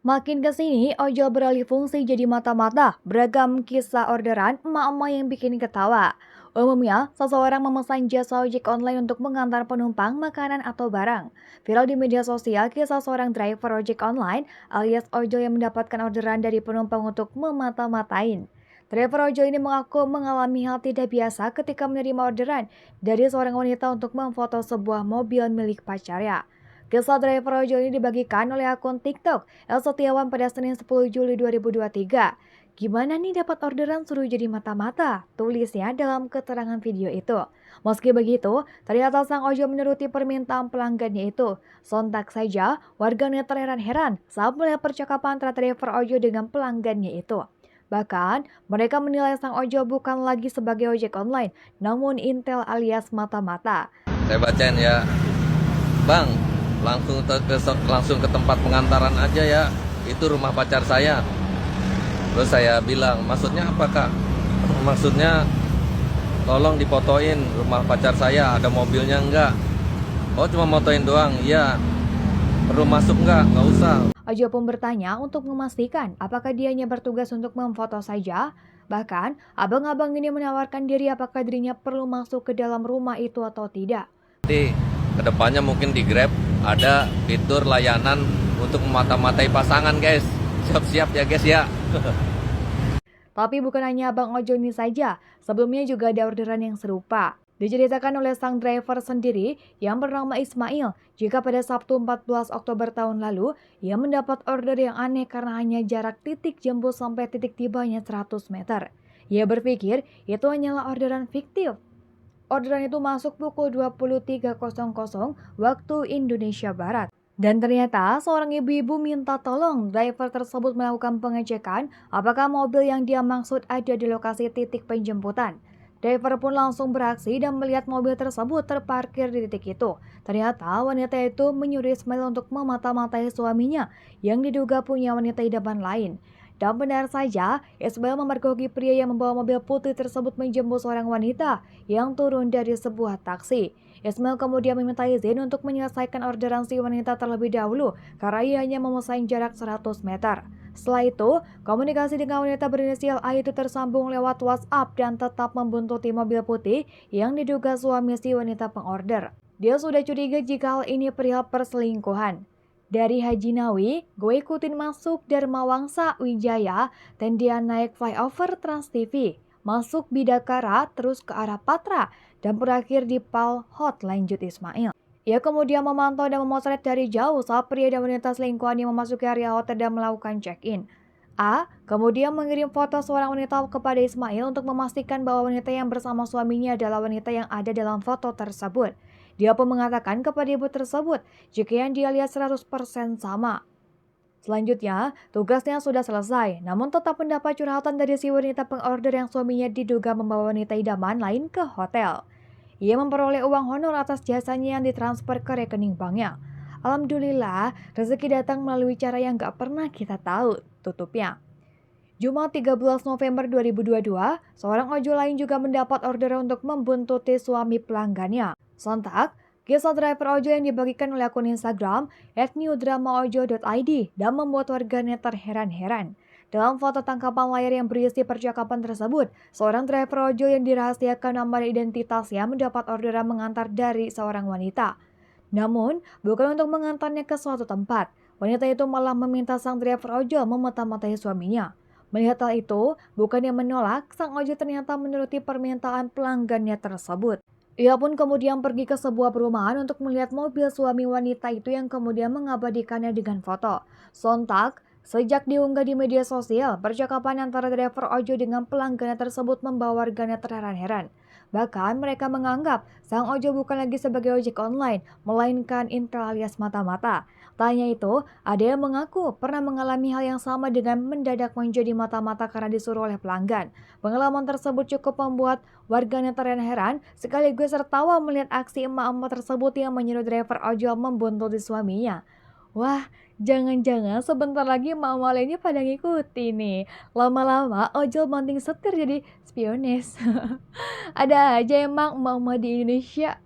Makin ke sini, ojol beralih fungsi jadi mata-mata, beragam kisah orderan emak-emak yang bikin ketawa. Umumnya, seseorang memesan jasa ojek online untuk mengantar penumpang, makanan, atau barang. Viral di media sosial, kisah seorang driver ojek online alias ojol yang mendapatkan orderan dari penumpang untuk memata-matain. Driver ojol ini mengaku mengalami hal tidak biasa ketika menerima orderan dari seorang wanita untuk memfoto sebuah mobil milik pacarnya. Kisah driver ojol ini dibagikan oleh akun TikTok El Setiawan pada Senin 10 Juli 2023. Gimana nih dapat orderan suruh jadi mata-mata? Tulisnya dalam keterangan video itu. Meski begitu, ternyata sang ojol menuruti permintaan pelanggannya itu. Sontak saja, warganet terheran-heran saat melihat percakapan antara driver ojol dengan pelanggannya itu. Bahkan, mereka menilai sang ojol bukan lagi sebagai ojek online, namun intel alias mata-mata. Saya bacain ya, Bang, langsung ke tempat pengantaran aja ya, itu rumah pacar saya. Terus saya bilang, maksudnya apa kak? Maksudnya tolong difotoin rumah pacar saya, ada mobilnya enggak? Oh cuma motoin doang, iya. Perlu masuk enggak? Nggak usah. Ojol pun bertanya untuk memastikan apakah dia hanya bertugas untuk memfoto saja. Bahkan, abang-abang ini menawarkan diri apakah dirinya perlu masuk ke dalam rumah itu atau tidak. Nanti kedepannya mungkin di Grab ada fitur layanan untuk memata-matai pasangan guys. Siap-siap ya guys ya. Tapi bukan hanya abang ojol ini saja, sebelumnya juga ada orderan yang serupa. Diceritakan oleh sang driver sendiri yang bernama Ismail, jika pada Sabtu 14 Oktober tahun lalu, ia mendapat order yang aneh karena hanya jarak titik jemput sampai titik tibanya 100 meter. Ia berpikir itu hanyalah orderan fiktif. Orderan itu masuk pukul 23.00 waktu Indonesia Barat. Dan ternyata seorang ibu-ibu minta tolong driver tersebut melakukan pengecekan apakah mobil yang dia maksud ada di lokasi titik penjemputan. Driver pun langsung beraksi dan melihat mobil tersebut terparkir di titik itu. Ternyata wanita itu menyuruh Ismail untuk memata-matai suaminya yang diduga punya wanita idaman lain. Dan benar saja, Ismail memergoki pria yang membawa mobil putih tersebut menjemput seorang wanita yang turun dari sebuah taksi. Ismail kemudian meminta izin untuk menyelesaikan orderan si wanita terlebih dahulu karena ia hanya memesan jarak 100 meter. Setelah itu, komunikasi dengan wanita berinisial A itu tersambung lewat WhatsApp dan tetap membuntuti mobil putih yang diduga suami si wanita pengorder. Dia sudah curiga jika hal ini perihal perselingkuhan. Dari Haji Nawi, gue ikutin masuk Dharma Wangsa Wijaya, dan dia naik flyover Trans TV, masuk Bidakara terus ke arah Patra, dan berakhir di Pal Hot, lanjut Ismail. Ia kemudian memantau dan memotret dari jauh saat pria dan wanita selingkuhan yang memasuki area hotel dan melakukan check-in. A kemudian mengirim foto seorang wanita kepada Ismail untuk memastikan bahwa wanita yang bersama suaminya adalah wanita yang ada dalam foto tersebut. Dia pun mengatakan kepada ibu tersebut jika yang dia lihat 100% sama. Selanjutnya, tugasnya sudah selesai, namun tetap mendapat curhatan dari si wanita pengorder yang suaminya diduga membawa wanita idaman lain ke hotel. Ia memperoleh uang honor atas jasanya yang ditransfer ke rekening banknya. Alhamdulillah, rezeki datang melalui cara yang gak pernah kita tahu, tutupnya. Jumat 13 November 2022, seorang ojol lain juga mendapat orderan untuk membuntuti suami pelanggannya. Sontak, kisah driver ojol yang dibagikan oleh akun Instagram @newdramaojol.id dan membuat warganet terheran-heran. Dalam foto tangkapan layar yang berisi percakapan tersebut, seorang driver ojol yang dirahasiakan nama dan identitasnya mendapat orderan mengantar dari seorang wanita. Namun, bukan untuk mengantarnya ke suatu tempat. Wanita itu malah meminta sang driver ojol memata-matai suaminya. Melihat hal itu, bukannya menolak, sang ojol ternyata menuruti permintaan pelanggannya tersebut. Ia pun kemudian pergi ke sebuah perumahan untuk melihat mobil suami wanita itu yang kemudian mengabadikannya dengan foto. Sontak, sejak diunggah di media sosial, percakapan antara driver ojol dengan pelanggannya tersebut membawa warganet terheran-heran. Bahkan mereka menganggap sang ojol bukan lagi sebagai ojek online, melainkan intel alias mata-mata. Tanya itu, ada yang mengaku pernah mengalami hal yang sama dengan mendadak menjadi mata-mata karena disuruh oleh pelanggan. Pengalaman tersebut cukup membuat warganet terheran-heran sekaligus tertawa melihat aksi emak-emak tersebut yang menyuruh driver ojol membuntuti suaminya. Wah, jangan-jangan sebentar lagi emak-emak lainnya pada ngikuti nih. Lama-lama ojol banting setir jadi spionis. Ada aja emang emak-emak di Indonesia.